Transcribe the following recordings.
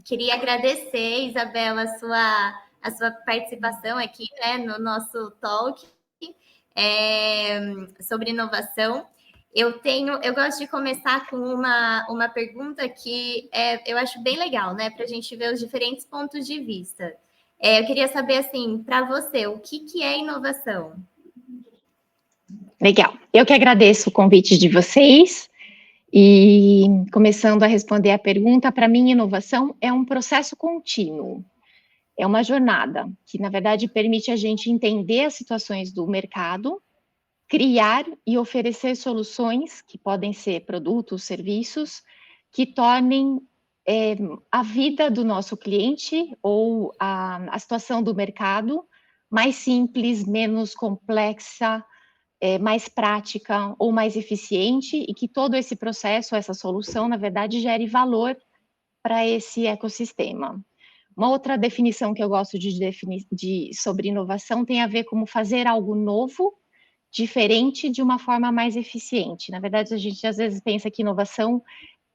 queria agradecer, Isabela, a sua participação aqui, né, no nosso talk sobre inovação. Eu gosto de começar com uma pergunta que eu acho bem legal, né, para a gente ver os diferentes pontos de vista. Eu queria saber, assim, para você, o que é inovação? Legal. Eu que agradeço o convite de vocês. E começando a responder a pergunta, para mim, inovação é um processo contínuo. É uma jornada que, na verdade, permite a gente entender as situações do mercado, criar e oferecer soluções, que podem ser produtos, serviços, que tornem a vida do nosso cliente ou a situação do mercado mais simples, menos complexa, mais prática ou mais eficiente, e que todo esse processo, essa solução, na verdade, gere valor para esse ecossistema. Uma outra definição que eu gosto de definir sobre inovação tem a ver com fazer algo novo, diferente, de uma forma mais eficiente. Na verdade, a gente às vezes pensa que inovação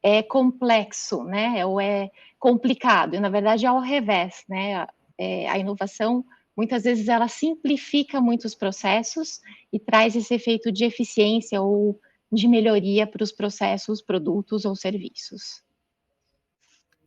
é complexo, né? Ou é complicado, e na verdade é ao revés, né? A inovação, muitas vezes, ela simplifica muitos processos e traz esse efeito de eficiência ou de melhoria para os processos, produtos ou serviços.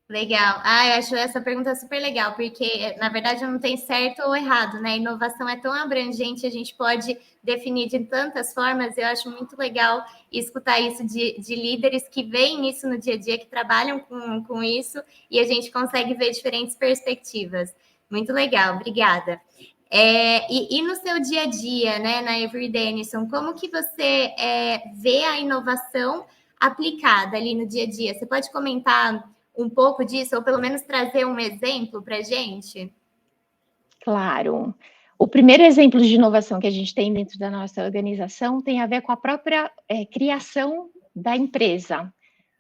Legal. Eu acho essa pergunta super legal, porque, na verdade, não tem certo ou errado, né? A inovação é tão abrangente, a gente pode definir de tantas formas. Eu acho muito legal escutar isso de líderes que veem isso no dia a dia, que trabalham com isso, e a gente consegue ver diferentes perspectivas. Muito legal, obrigada. E no seu dia a dia, né, na Avery Dennison, como que você vê a inovação aplicada ali no dia a dia? Você pode comentar um pouco disso, ou pelo menos trazer um exemplo para a gente? Claro. O primeiro exemplo de inovação que a gente tem dentro da nossa organização tem a ver com a própria criação da empresa.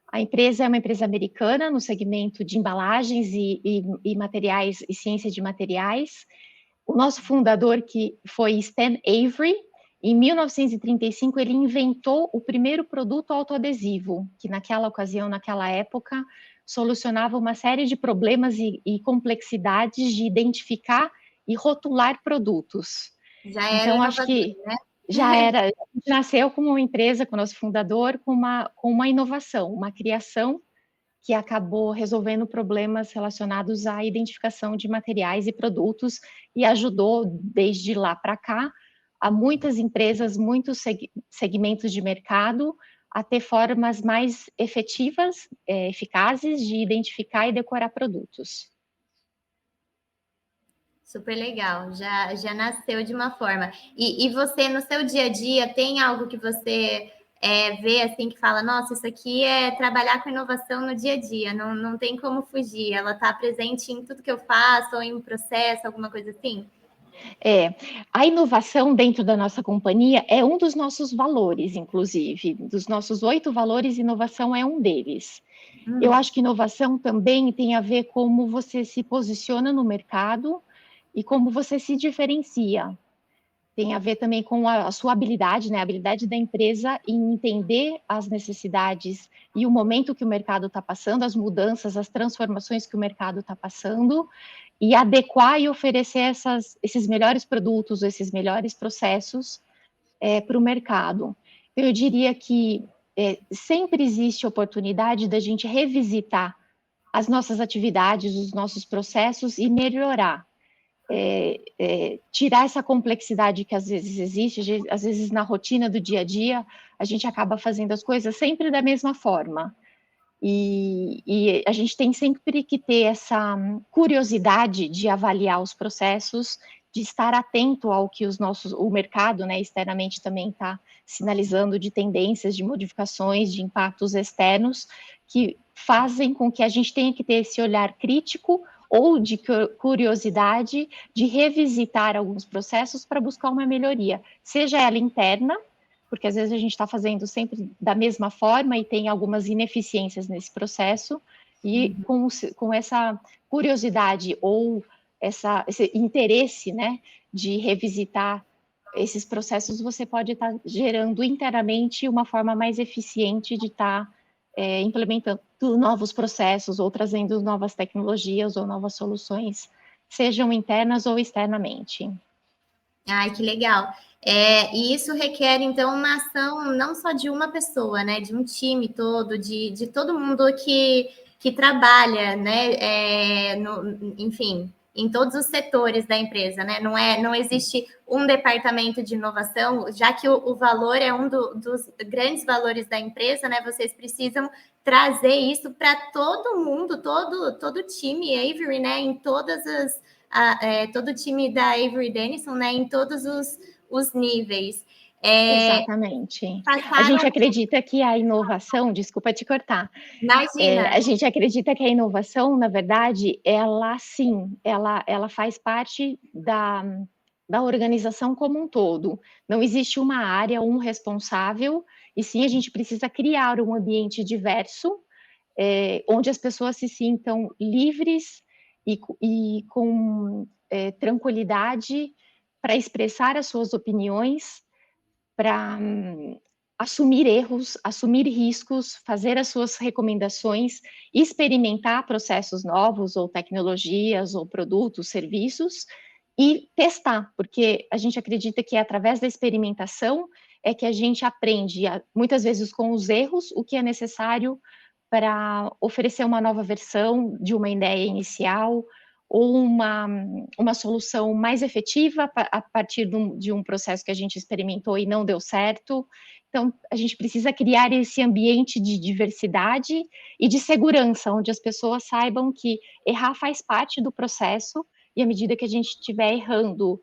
A empresa é uma empresa americana no segmento de embalagens e materiais e ciência de materiais. O nosso fundador, que foi Stan Avery, em 1935, ele inventou o primeiro produto autoadesivo, que naquela ocasião, naquela época, solucionava uma série de problemas e complexidades de identificar e rotular produtos. Já era então, inovador, acho que né? já era, nasceu como uma empresa, com o nosso fundador, com uma inovação, uma criação que acabou resolvendo problemas relacionados à identificação de materiais e produtos e ajudou, desde lá para cá, a muitas empresas, muitos segmentos de mercado, a ter formas mais efetivas, eficazes de identificar e decorar produtos. Super legal, já nasceu de uma forma. E você, no seu dia a dia, tem algo que você vê assim, que fala, nossa, isso aqui é trabalhar com inovação no dia a dia, não tem como fugir, ela está presente em tudo que eu faço, ou em um processo, alguma coisa assim? A inovação dentro da nossa companhia é um dos nossos valores, inclusive. Dos nossos 8 valores, inovação é um deles. Eu acho que inovação também tem a ver com como você se posiciona no mercado e como você se diferencia. Tem a ver também com a sua habilidade, né? A habilidade da empresa em entender as necessidades e o momento que o mercado está passando, as mudanças, as transformações que o mercado está passando, e adequar e oferecer esses melhores produtos, esses melhores processos para o mercado. Eu diria que sempre existe oportunidade da gente revisitar as nossas atividades, os nossos processos e melhorar. Tirar essa complexidade que às vezes existe, às vezes na rotina do dia a dia, a gente acaba fazendo as coisas sempre da mesma forma. E a gente tem sempre que ter essa curiosidade de avaliar os processos, de estar atento ao que o mercado, né, externamente também está sinalizando, de tendências, de modificações, de impactos externos, que fazem com que a gente tenha que ter esse olhar crítico ou de curiosidade de revisitar alguns processos para buscar uma melhoria, seja ela interna, porque às vezes a gente está fazendo sempre da mesma forma e tem algumas ineficiências nesse processo, e com essa curiosidade ou esse interesse, né, de revisitar esses processos, você pode estar gerando internamente uma forma mais eficiente de estar implementando novos processos ou trazendo novas tecnologias ou novas soluções, sejam internas ou externamente. Ai, que legal. E isso requer, então, uma ação não só de uma pessoa, né? De um time todo, de todo mundo que trabalha, né? Enfim, em todos os setores da empresa, né? Não existe um departamento de inovação, já que o valor é um dos grandes valores da empresa, né? Vocês precisam trazer isso para todo mundo, todo o time Avery, né? Em todas todo o time da Avery Dennison, né? Em todos os níveis. Exatamente. A Passaram. gente acredita que a inovação, desculpa te cortar, Imagina. a gente acredita que a inovação, na verdade, ela sim, ela faz parte da organização como um todo. Não existe uma área, um responsável, e sim a gente precisa criar um ambiente diverso, onde as pessoas se sintam livres e com tranquilidade para expressar as suas opiniões, para assumir erros, assumir riscos, fazer as suas recomendações, experimentar processos novos, ou tecnologias, ou produtos, serviços, e testar, porque a gente acredita que é através da experimentação é que a gente aprende, muitas vezes com os erros, o que é necessário para oferecer uma nova versão de uma ideia inicial, ou uma solução mais efetiva a partir de um processo que a gente experimentou e não deu certo. Então, a gente precisa criar esse ambiente de diversidade e de segurança, onde as pessoas saibam que errar faz parte do processo, e à medida que a gente estiver errando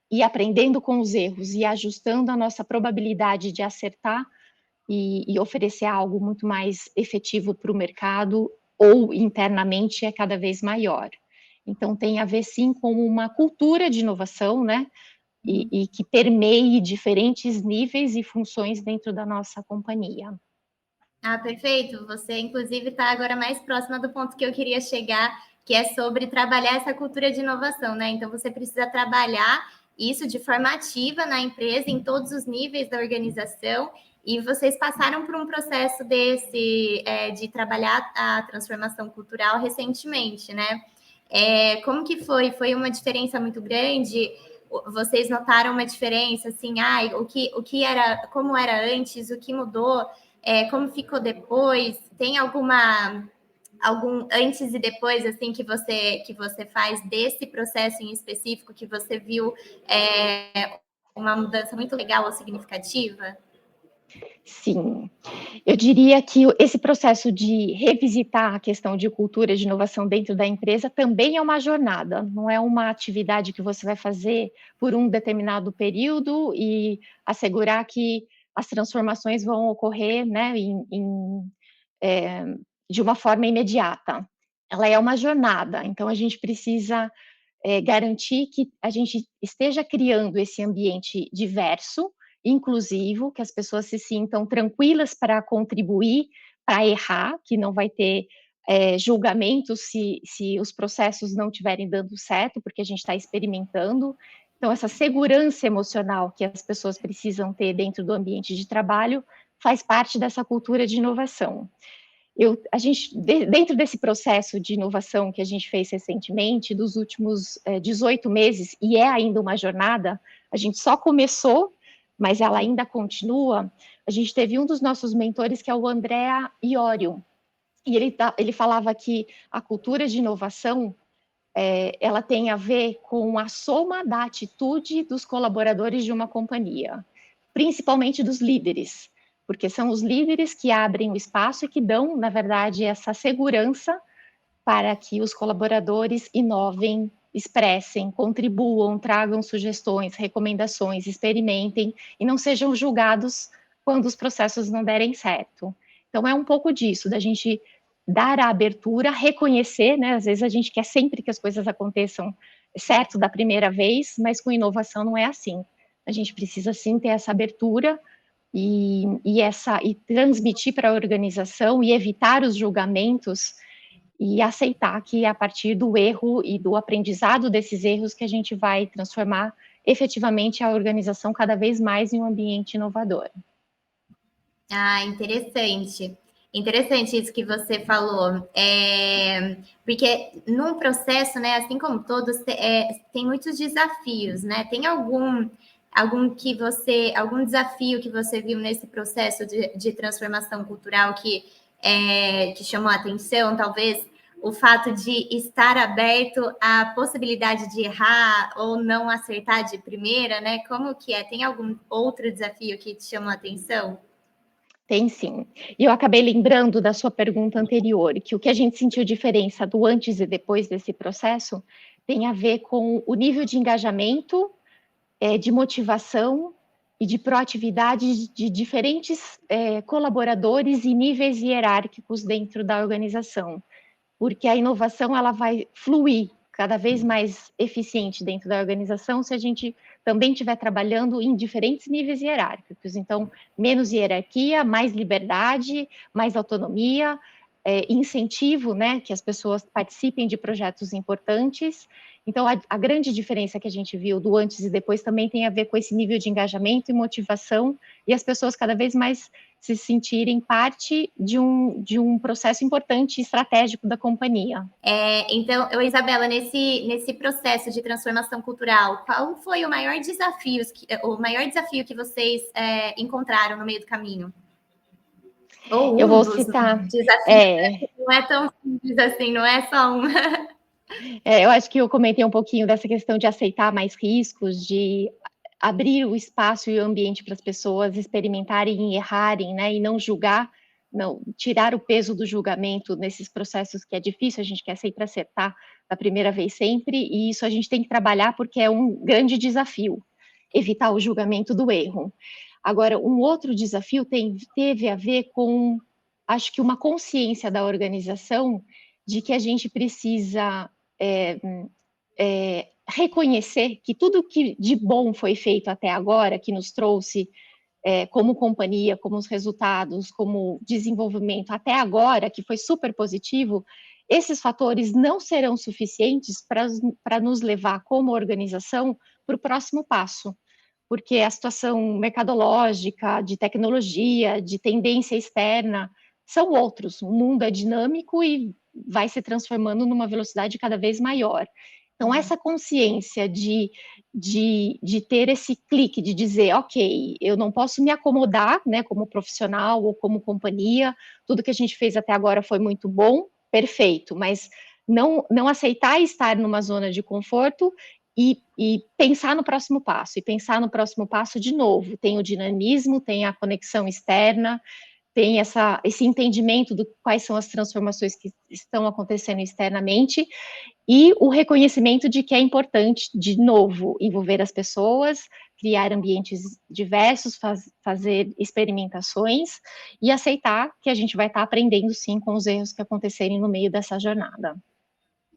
e aprendendo com os erros e ajustando a nossa probabilidade de acertar e oferecer algo muito mais efetivo para o mercado ou internamente, é cada vez maior. Então, tem a ver, sim, com uma cultura de inovação, né? E que permeie diferentes níveis e funções dentro da nossa companhia. Perfeito. Você, inclusive, está agora mais próxima do ponto que eu queria chegar, que é sobre trabalhar essa cultura de inovação, né? Então, você precisa trabalhar isso de forma ativa na empresa, em todos os níveis da organização, e vocês passaram por um processo desse, de trabalhar a transformação cultural recentemente, né? Como que foi? Foi uma diferença muito grande? Vocês notaram uma diferença, assim, o que era, como era antes, o que mudou? Como ficou depois? Tem algum antes e depois assim que você faz desse processo em específico que você viu uma mudança muito legal ou significativa? Sim, eu diria que esse processo de revisitar a questão de cultura de inovação dentro da empresa também é uma jornada, não é uma atividade que você vai fazer por um determinado período e assegurar que as transformações vão ocorrer, né, de uma forma imediata. Ela é uma jornada, então a gente precisa garantir que a gente esteja criando esse ambiente diverso, inclusivo, que as pessoas se sintam tranquilas para contribuir, para errar, que não vai ter julgamento se os processos não estiverem dando certo, porque a gente está experimentando. Então, essa segurança emocional que as pessoas precisam ter dentro do ambiente de trabalho faz parte dessa cultura de inovação. Dentro desse processo de inovação que a gente fez recentemente, dos últimos 18 meses, e é ainda uma jornada, a gente só começou, mas ela ainda continua. A gente teve um dos nossos mentores, que é o Andrea Iorio, e ele falava que a cultura de inovação ela tem a ver com a soma da atitude dos colaboradores de uma companhia, principalmente dos líderes, porque são os líderes que abrem o espaço e que dão, na verdade, essa segurança para que os colaboradores inovem, expressem, contribuam, tragam sugestões, recomendações, experimentem e não sejam julgados quando os processos não derem certo. Então, é um pouco disso, da gente dar a abertura, reconhecer, né? Às vezes a gente quer sempre que as coisas aconteçam certo da primeira vez, mas com inovação não é assim. A gente precisa sim ter essa abertura e transmitir para a organização e evitar os julgamentos e aceitar que a partir do erro e do aprendizado desses erros que a gente vai transformar efetivamente a organização cada vez mais em um ambiente inovador. Interessante. Interessante isso que você falou, porque num processo, né, assim como todos, tem muitos desafios, né? Tem algum desafio que você viu nesse processo de transformação cultural que chamou a atenção? Talvez o fato de estar aberto à possibilidade de errar ou não acertar de primeira, né? Como que é? Tem algum outro desafio que te chamou a atenção? Tem sim. E eu acabei lembrando da sua pergunta anterior, que o que a gente sentiu diferença do antes e depois desse processo tem a ver com o nível de engajamento, de motivação e de proatividade de diferentes colaboradores e níveis hierárquicos dentro da organização, porque a inovação ela vai fluir cada vez mais eficiente dentro da organização se a gente também estiver trabalhando em diferentes níveis hierárquicos. Então, menos hierarquia, mais liberdade, mais autonomia, incentivo, né, que as pessoas participem de projetos importantes. Então, a grande diferença que a gente viu do antes e depois também tem a ver com esse nível de engajamento e motivação, e as pessoas cada vez mais se sentirem parte de um processo importante e estratégico da companhia. Então, Isabela, nesse processo de transformação cultural, qual foi o maior desafio que vocês encontraram no meio do caminho? Ou eu vou dos citar. desafios, não é tão simples assim, não é só um. Eu acho que eu comentei um pouquinho dessa questão de aceitar mais riscos, de abrir o espaço e o ambiente para as pessoas experimentarem e errarem, né, e não julgar, não tirar o peso do julgamento nesses processos que é difícil, a gente quer sempre acertar da primeira vez sempre, e isso a gente tem que trabalhar porque é um grande desafio, evitar o julgamento do erro. Agora, um outro desafio teve a ver com, acho que uma consciência da organização de que a gente precisa reconhecer que tudo que de bom foi feito até agora, que nos trouxe como companhia, como os resultados, como desenvolvimento até agora, que foi super positivo, esses fatores não serão suficientes para nos levar como organização para o próximo passo, porque a situação mercadológica, de tecnologia, de tendência externa, são outros. O mundo é dinâmico e vai se transformando numa velocidade cada vez maior. Então, essa consciência de ter esse clique, de dizer, ok, eu não posso me acomodar, né, como profissional ou como companhia, tudo que a gente fez até agora foi muito bom, perfeito, mas não aceitar estar numa zona de conforto e pensar no próximo passo, e pensar no próximo passo de novo. Tem o dinamismo, tem a conexão externa, tem esse entendimento de quais são as transformações que estão acontecendo externamente, e o reconhecimento de que é importante, de novo, envolver as pessoas, criar ambientes diversos, fazer experimentações, e aceitar que a gente vai estar aprendendo, sim, com os erros que acontecerem no meio dessa jornada.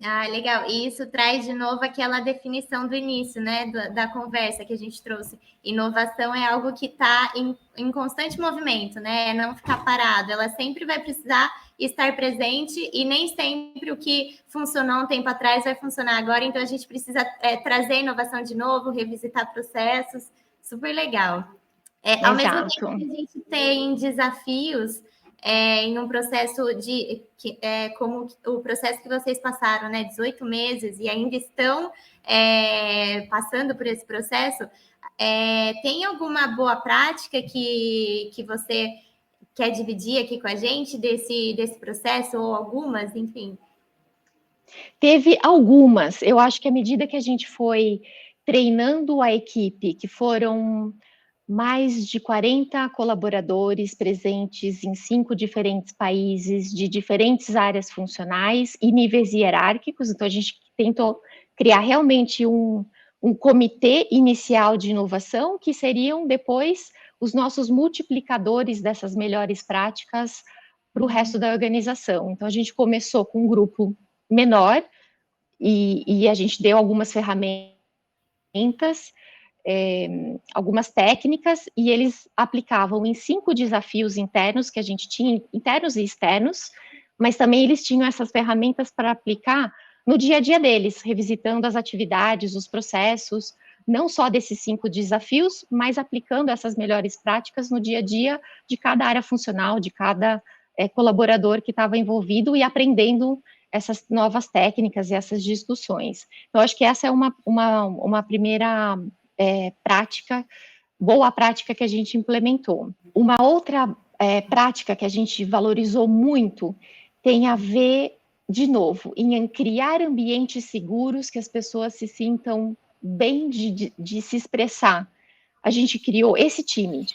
Ah, legal. E isso traz de novo aquela definição do início, né, da conversa que a gente trouxe. Inovação é algo que está em constante movimento, né? É não ficar parado. Ela sempre vai precisar estar presente e nem sempre o que funcionou um tempo atrás vai funcionar agora. Então a gente precisa trazer inovação de novo, revisitar processos. Super legal. Ao mesmo tempo que a gente tem desafios em um processo como o processo que vocês passaram, né, 18 meses, e ainda estão passando por esse processo, tem alguma boa prática que você quer dividir aqui com a gente desse processo, ou algumas, enfim? Teve algumas. Eu acho que à medida que a gente foi treinando a equipe, que foram mais de 40 colaboradores presentes em 5 diferentes países, de diferentes áreas funcionais e níveis hierárquicos. Então, a gente tentou criar realmente um comitê inicial de inovação, que seriam depois os nossos multiplicadores dessas melhores práticas para o resto da organização. Então, a gente começou com um grupo menor e a gente deu algumas ferramentas, algumas técnicas, e eles aplicavam em 5 desafios internos que a gente tinha, internos e externos, mas também eles tinham essas ferramentas para aplicar no dia a dia deles, revisitando as atividades, os processos, não só desses 5 desafios, mas aplicando essas melhores práticas no dia a dia de cada área funcional, de cada colaborador que estava envolvido e aprendendo essas novas técnicas e essas discussões. Então, acho que essa é uma primeira prática, boa prática que a gente implementou. Uma outra prática que a gente valorizou muito tem a ver, de novo, em criar ambientes seguros que as pessoas se sintam bem de se expressar. A gente criou esse time.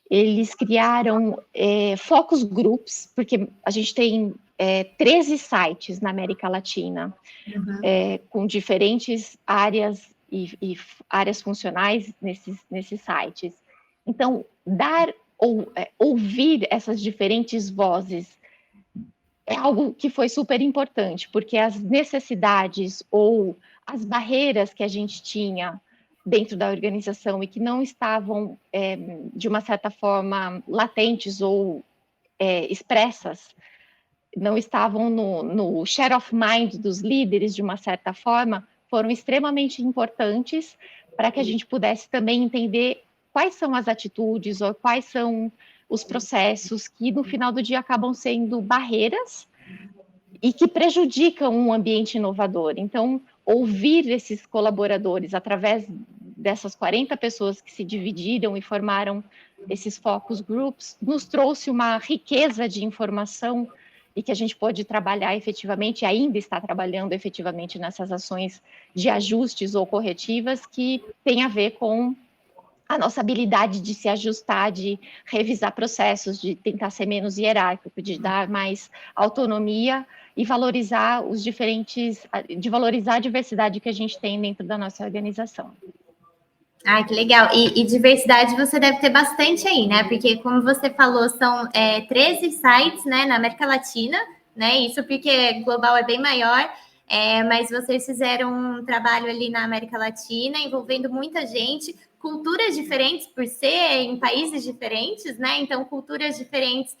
Eles criaram focus groups, porque a gente tem 13 sites na América Latina, com diferentes áreas e áreas funcionais nesses sites. Então, ouvir essas diferentes vozes é algo que foi super importante, porque as necessidades ou as barreiras que a gente tinha dentro da organização e que não estavam, de uma certa forma, latentes ou expressas, não estavam no share of mind dos líderes, de uma certa forma, foram extremamente importantes para que a gente pudesse também entender quais são as atitudes ou quais são os processos que, no final do dia, acabam sendo barreiras e que prejudicam um ambiente inovador. Então, ouvir esses colaboradores através dessas 40 pessoas que se dividiram e formaram esses focus groups, nos trouxe uma riqueza de informação e que a gente pôde trabalhar efetivamente, e ainda está trabalhando efetivamente nessas ações de ajustes ou corretivas que tem a ver com a nossa habilidade de se ajustar, de revisar processos, de tentar ser menos hierárquico, de dar mais autonomia e valorizar de valorizar a diversidade que a gente tem dentro da nossa organização. Ah, que legal. E diversidade você deve ter bastante aí, né? Porque, como você falou, são 13 sites, né, na América Latina, né? Isso porque global é bem maior, mas vocês fizeram um trabalho ali na América Latina, envolvendo muita gente, culturas diferentes por ser em países diferentes, né? Então, culturas diferentes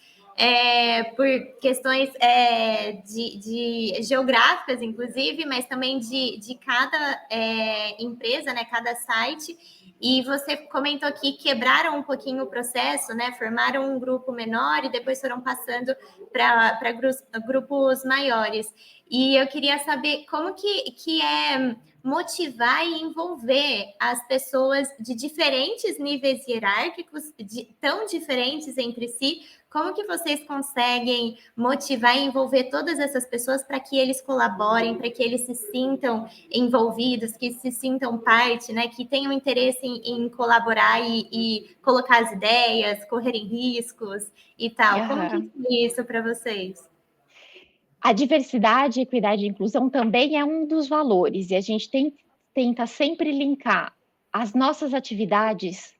por questões de geográficas, inclusive, mas também de cada empresa, né? Cada site. E você comentou que quebraram um pouquinho o processo, né? Formaram um grupo menor e depois foram passando para grupos maiores. E eu queria saber como que é motivar e envolver as pessoas de diferentes níveis hierárquicos, tão diferentes entre si. Como que vocês conseguem motivar e envolver todas essas pessoas para que eles colaborem, para que eles se sintam envolvidos, que se sintam parte, né? Que tenham interesse em colaborar e colocar as ideias, correrem riscos e tal. Como que é isso para vocês? A diversidade, equidade e inclusão também é um dos valores, e a gente tenta sempre linkar as nossas atividades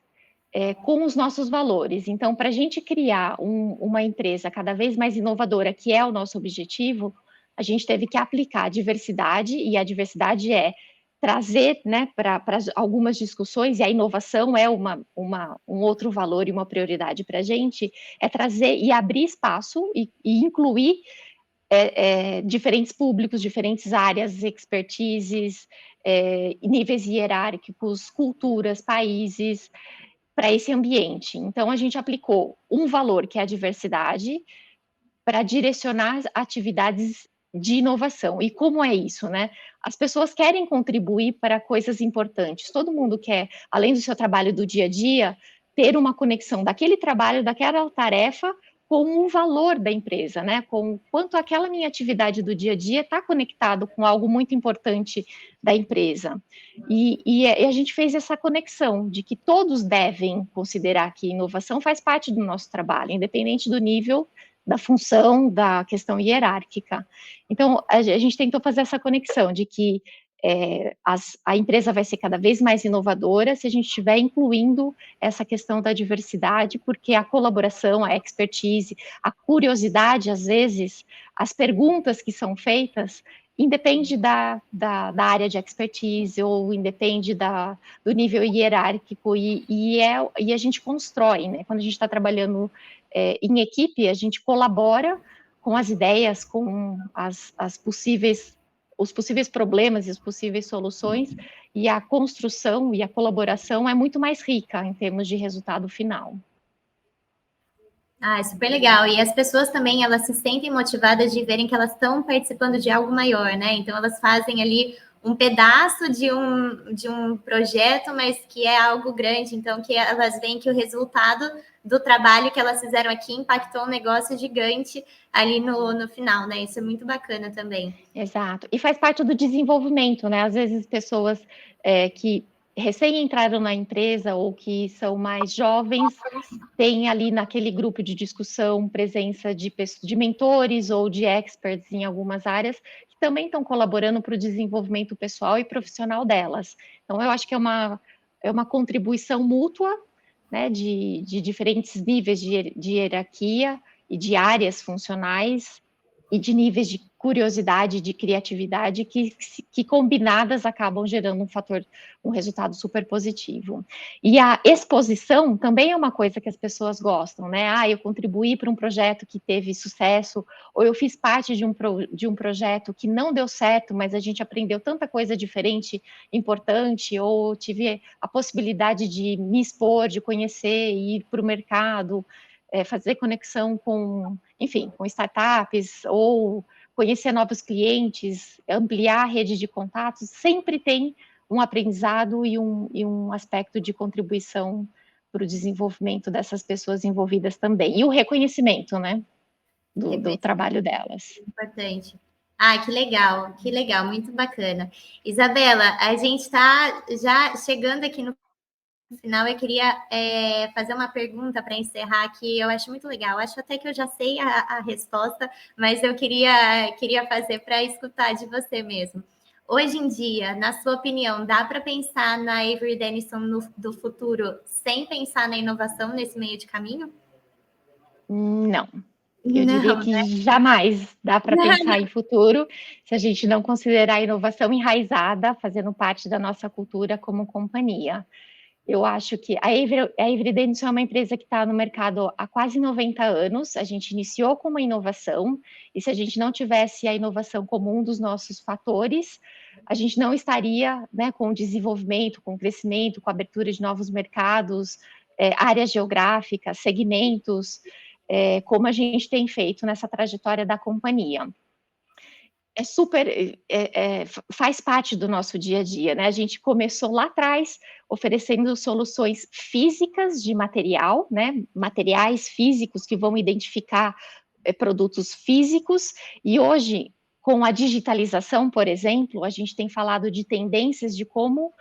com os nossos valores. Então, para a gente criar uma empresa cada vez mais inovadora, que é o nosso objetivo, a gente teve que aplicar a diversidade, e a diversidade é trazer, né, para algumas discussões, e a inovação é um outro valor e uma prioridade para a gente, é trazer e abrir espaço e incluir diferentes públicos, diferentes áreas, expertises, níveis hierárquicos, culturas, países, para esse ambiente. Então, a gente aplicou um valor, que é a diversidade, para direcionar atividades de inovação. E como é isso, né? As pessoas querem contribuir para coisas importantes. Todo mundo quer, além do seu trabalho do dia a dia, ter uma conexão daquele trabalho, daquela tarefa, com o valor da empresa, né? Com o quanto aquela minha atividade do dia a dia está conectado com algo muito importante da empresa. E a gente fez essa conexão de que todos devem considerar que inovação faz parte do nosso trabalho, independente do nível, da função, da questão hierárquica. Então, a gente tentou fazer essa conexão de que a empresa vai ser cada vez mais inovadora se a gente estiver incluindo essa questão da diversidade, porque a colaboração, a expertise, a curiosidade, às vezes, as perguntas que são feitas, independe da área de expertise ou independe do nível hierárquico, e a gente constrói, né? Quando a gente está trabalhando em equipe, a gente colabora com as ideias, com os possíveis problemas e as possíveis soluções, e a construção e a colaboração é muito mais rica em termos de resultado final. Ah, é super legal. E as pessoas também, elas se sentem motivadas de verem que elas estão participando de algo maior, né? Então, elas fazem ali um pedaço de um projeto, mas que é algo grande. Então, que elas veem que o resultado do trabalho que elas fizeram aqui impactou um negócio gigante ali no final, né? Isso é muito bacana também. Exato. E faz parte do desenvolvimento, né? Às vezes pessoas que recém entraram na empresa ou que são mais jovens têm ali naquele grupo de discussão presença de mentores ou de experts em algumas áreas que também estão colaborando para o desenvolvimento pessoal e profissional delas. Então, eu acho que é uma contribuição mútua, né, de diferentes níveis de hierarquia e de áreas funcionais e de níveis de curiosidade, de criatividade, que combinadas acabam gerando um resultado super positivo. E a exposição também é uma coisa que as pessoas gostam, né? Ah, eu contribuí para um projeto que teve sucesso, ou eu fiz parte de um projeto que não deu certo, mas a gente aprendeu tanta coisa diferente, importante, ou tive a possibilidade de me expor, de conhecer, ir para o mercado, fazer conexão com, enfim, com startups ou conhecer novos clientes, ampliar a rede de contatos, sempre tem um aprendizado e um aspecto de contribuição para o desenvolvimento dessas pessoas envolvidas também. E o reconhecimento, né, do trabalho delas. Importante. Ah, que legal, muito bacana. Isabela, a gente está já chegando aqui no final, eu queria fazer uma pergunta para encerrar que eu acho muito legal. Acho até que eu já sei a resposta, mas eu queria fazer para escutar de você mesmo. Hoje em dia, na sua opinião, dá para pensar na Avery Dennison do futuro sem pensar na inovação nesse meio de caminho? Não. Eu diria Não, né? que jamais dá para pensar em futuro se a gente não considerar a inovação enraizada, fazendo parte da nossa cultura como companhia. Eu acho que a Avery Dennison é uma empresa que está no mercado há quase 90 anos. A gente iniciou com uma inovação, e se a gente não tivesse a inovação como um dos nossos fatores, a gente não estaria, né, com o desenvolvimento, com o crescimento, com a abertura de novos mercados, áreas geográficas, segmentos, como a gente tem feito nessa trajetória da companhia. É super, faz parte do nosso dia a dia, né? A gente começou lá atrás oferecendo soluções físicas de material, né? Materiais físicos que vão identificar produtos físicos, e hoje, com a digitalização, por exemplo, a gente tem falado de tendências de como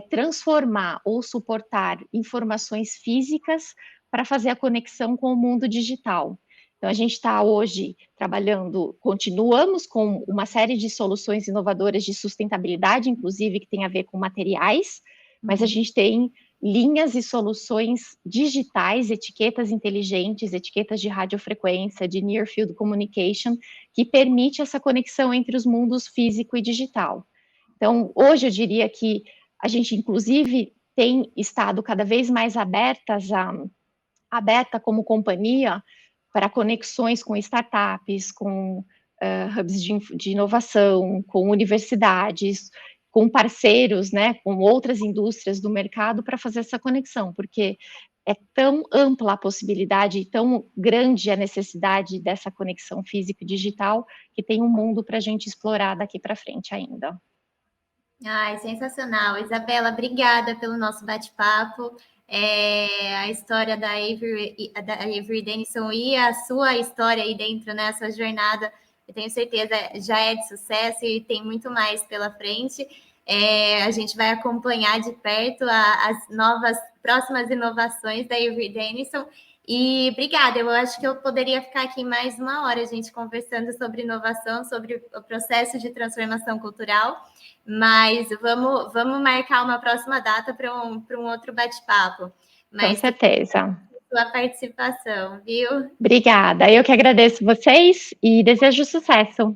transformar ou suportar informações físicas para fazer a conexão com o mundo digital. Então, a gente está hoje trabalhando, continuamos com uma série de soluções inovadoras de sustentabilidade, inclusive, que tem a ver com materiais, mas a gente tem linhas e soluções digitais, etiquetas inteligentes, etiquetas de radiofrequência, de Near Field Communication, que permite essa conexão entre os mundos físico e digital. Então, hoje eu diria que a gente, inclusive, tem estado cada vez mais aberta como companhia para conexões com startups, com hubs de inovação, com universidades, com parceiros, né, com outras indústrias do mercado para fazer essa conexão, porque é tão ampla a possibilidade e tão grande a necessidade dessa conexão física e digital que tem um mundo para a gente explorar daqui para frente ainda. Ai, sensacional. Isabela, obrigada pelo nosso bate-papo. A história da Avery Dennison e a sua história aí dentro, né? A sua jornada, eu tenho certeza, já é de sucesso e tem muito mais pela frente. A gente vai acompanhar de perto as próximas inovações da Avery Dennison. E obrigada, eu acho que eu poderia ficar aqui mais uma hora, a gente conversando sobre inovação, sobre o processo de transformação cultural. Mas vamos marcar uma próxima data para um outro bate-papo. Com certeza. Sua participação, viu? Obrigada. Eu que agradeço vocês e desejo sucesso.